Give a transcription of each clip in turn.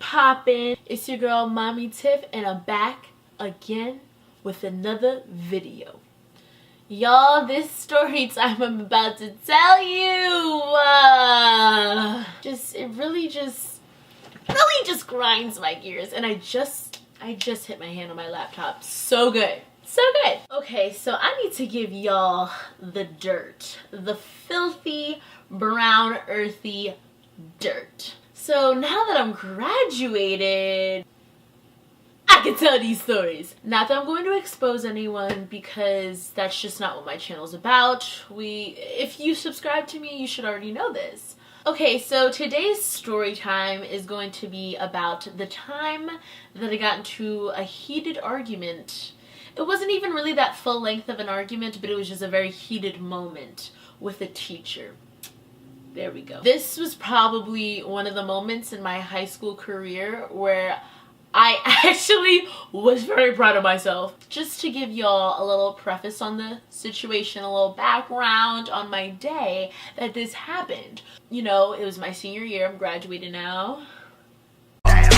poppin'? It's your girl Mami Tiff, and I'm back again with another video. Y'all, this story time I'm about to tell you, it really just grinds my gears, and I just hit my hand on my laptop. So good. So good. Okay, so I need to give y'all the dirt. The filthy, brown, earthy dirt. So now that I'm graduated, I can tell these stories. Not that I'm going to expose anyone, because that's just not what my channel's about. If you subscribe to me, you should already know this. Okay, so today's story time is going to be about the time that I got into a heated argument. It wasn't even really that full length of an argument, but it was just a very heated moment with a teacher. There we go. This was probably one of the moments in my high school career where I actually was very proud of myself. Just to give y'all a little preface on the situation, a little background on my day that this happened. You know, it was my senior year. I'm graduating now.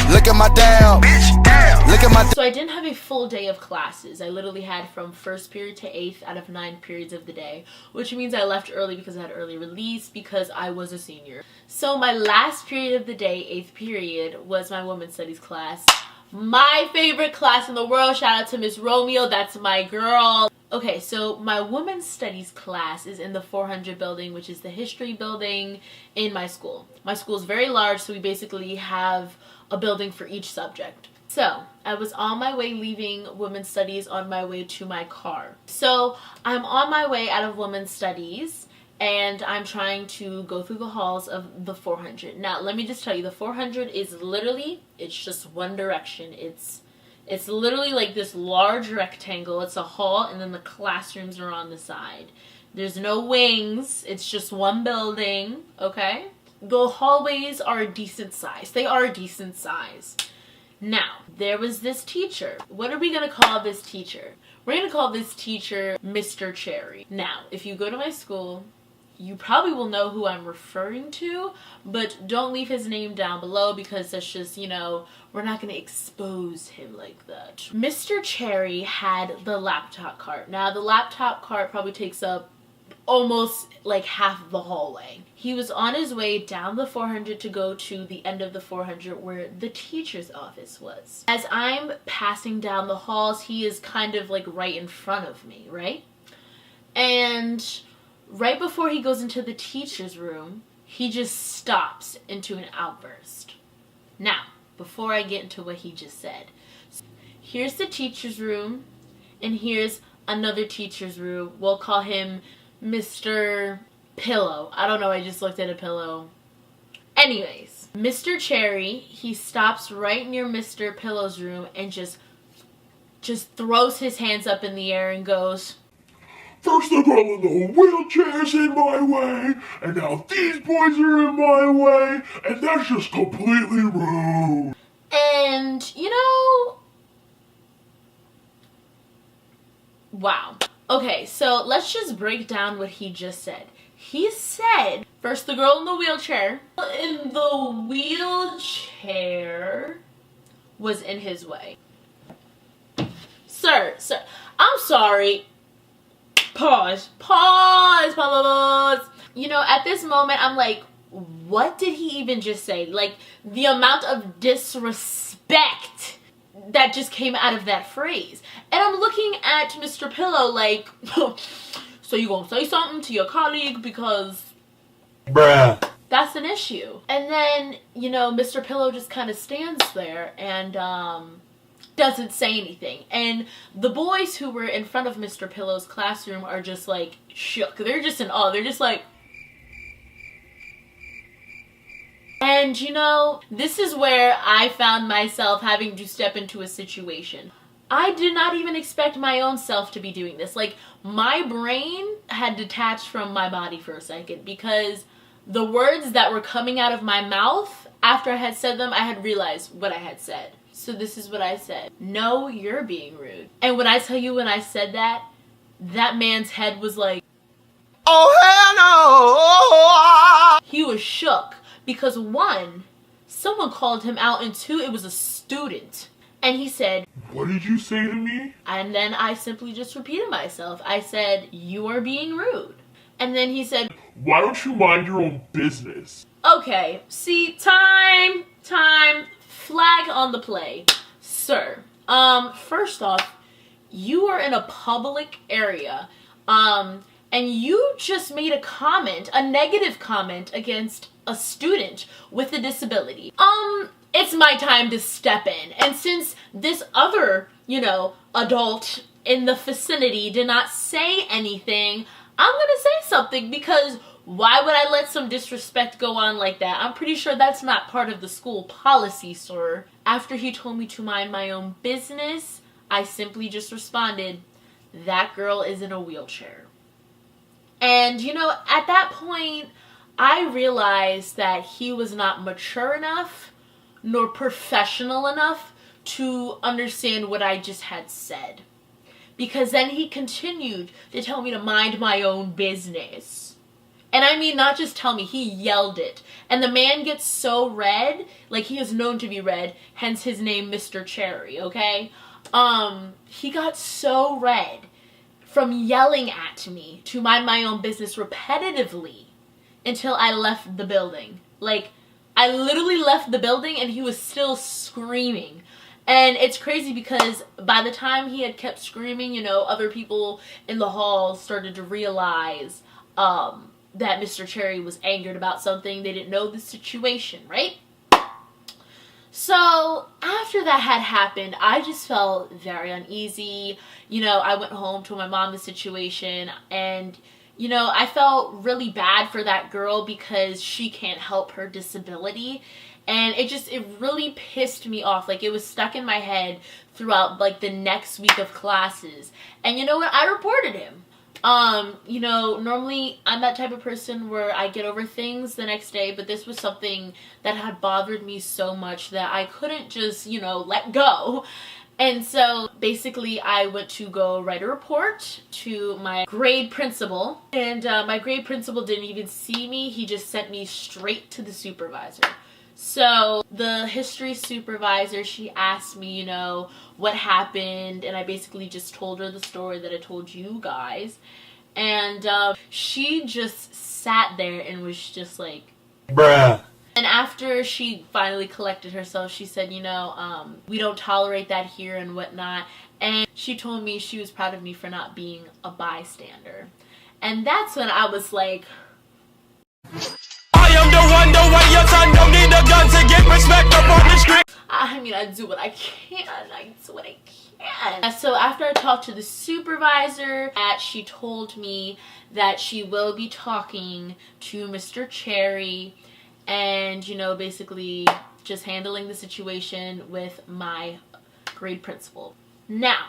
Look at my damn, bitch, damn. Look at my. So I didn't have a full day of classes. I literally had from first period to 8th out of 9 periods of the day, which means I left early because I had early release because I was a senior. So my last period of the day, 8th period, was my women's studies class. My favorite class in the world. Shout out to Miss Romeo. That's my girl. Okay, so my women's studies class is in the 400 building, which is the history building in my school. My school is very large, so we basically have a building for each subject. So I was on my way leaving women's studies on my way to my car. So I'm on my way out of women's studies and I'm trying to go through the halls of the 400. Now let me just tell you, the 400 is literally, it's just one direction. It's literally like this large rectangle. It's a hall and then the classrooms are on the side. There's no wings. It's just one building, okay? The hallways are a decent size. They are a decent size. Now, there was this teacher. What are we going to call this teacher? We're going to call this teacher Mr. Cherry. Now, if you go to my school, you probably will know who I'm referring to, but don't leave his name down below because that's just, you know, we're not going to expose him like that. Mr. Cherry had the laptop cart. Now, the laptop cart probably takes up almost like half of the hallway. He was on his way down the 400 to go to the end of the 400 where the teacher's office was. As I'm passing down the halls, he is kind of like right in front of me, right? And right before he goes into the teacher's room, he just stops into an outburst. Now, before I get into what he just said, here's the teacher's room, and here's another teacher's room. We'll call him Mr. Pillow. I don't know, I just looked at a pillow. Anyways, Mr. Cherry, he stops right near Mr. Pillow's room and just throws his hands up in the air and goes, "First the girl in the wheelchair's in my way, and now these boys are in my way, and that's just completely rude." And, you know, wow. Okay, so let's just break down what he just said. He said, first the girl in the wheelchair was in his way. Sir, I'm sorry. Pause. You know, at this moment, I'm like, what did he even just say? Like, the amount of disrespect that just came out of that phrase. And I'm looking at Mr. Pillow like, so you gonna say something to your colleague because bruh, that's an issue. And then, you know, Mr. Pillow just kind of stands there and doesn't say anything. And the boys who were in front of Mr. Pillow's classroom are just like shook. They're just in awe. They're just like, and you know, this is where I found myself having to step into a situation. I did not even expect my own self to be doing this. Like, my brain had detached from my body for a second because the words that were coming out of my mouth after I had said them, I had realized what I had said. So this is what I said. No, you're being rude. And when I tell you, when I said that, that man's head was like, oh hell no! He was shook because one, someone called him out, and 2, it was a student. And he said, "What did you say to me?" And then I simply just repeated myself. I said, "You are being rude." And then he said, "Why don't you mind your own business?" Okay, see, time, flag on the play. Sir, first off, you are in a public area, and you just made a comment, a negative comment against a student with a disability. It's my time to step in. And since this other, adult in the vicinity did not say anything, I'm gonna say something, because why would I let some disrespect go on like that? I'm pretty sure that's not part of the school policy, sir. After he told me to mind my own business, I simply just responded, "That girl is in a wheelchair." And, at that point, I realized that he was not mature enough nor professional enough to understand what I just had said. Because then he continued to tell me to mind my own business. And I mean, not just tell me, he yelled it. And the man gets so red, like he is known to be red, hence his name Mr. Cherry, okay? He got so red from yelling at me to mind my own business repetitively until I left the building. Like, I literally left the building and he was still screaming. And it's crazy because by the time he had kept screaming, other people in the hall started to realize that Mr. Cherry was angered about something. They didn't know the situation, right? So after that had happened, I just felt very uneasy. I went home, told my mom the situation, and I felt really bad for that girl because she can't help her disability. And it really pissed me off. Like, it was stuck in my head throughout, like, the next week of classes. And you know what? I reported him. Normally I'm that type of person where I get over things the next day, but this was something that had bothered me so much that I couldn't just, let go. And so basically I went to go write a report to my grade principal, and my grade principal didn't even see me. He just sent me straight to the supervisor. So the history supervisor, she asked me, what happened, and I basically just told her the story that I told you guys. And she just sat there and was just like, bruh. And after she finally collected herself, she said, we don't tolerate that here and whatnot. And she told me she was proud of me for not being a bystander. And that's when I was like, I am the one, your son don't need a gun to get respect up on the street. I mean, I do what I can. So after I talked to the supervisor, she told me that she will be talking to Mr. Cherry and, basically just handling the situation with my grade principal. Now,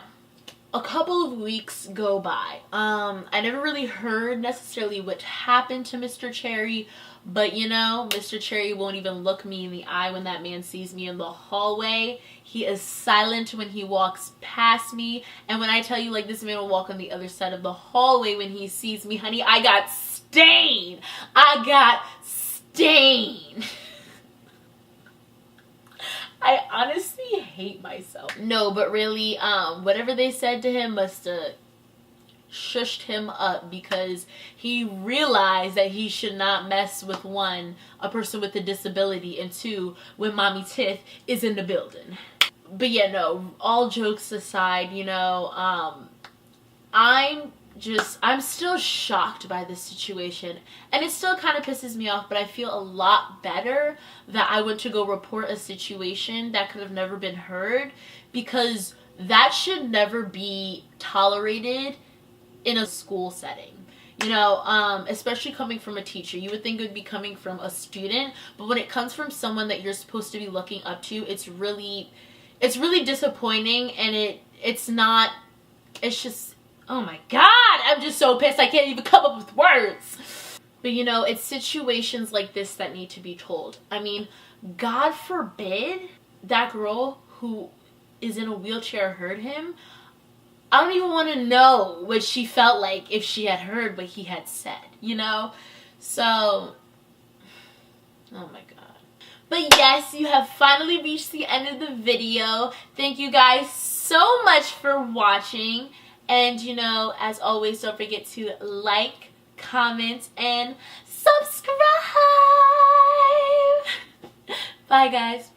a couple of weeks go by. I never really heard necessarily what happened to Mr. Cherry, but Mr. Cherry won't even look me in the eye when that man sees me in the hallway. He is silent when he walks past me. And when I tell you, like, this man will walk on the other side of the hallway when he sees me, honey, I got stained. I honestly hate myself. No, but really, whatever they said to him must have shushed him up, because he realized that he should not mess with, 1, a person with a disability, and 2, when Mami Tiff is in the building. But yeah, no, all jokes aside, I'm still shocked by this situation, and it still kind of pisses me off, but I feel a lot better that I went to go report a situation that could have never been heard, because that should never be tolerated in a school setting. Especially coming from a teacher. You would think it would be coming from a student, but when it comes from someone that you're supposed to be looking up to, it's really disappointing, and it's just, oh my god, I'm just so pissed I can't even come up with words. But it's situations like this that need to be told. I mean, God forbid that girl who is in a wheelchair heard him. I don't even want to know what she felt like if she had heard what he had said, So, oh my god. But yes, you have finally reached the end of the video. Thank you guys so much for watching. And you know, as always, don't forget to like, comment, and subscribe. Bye guys.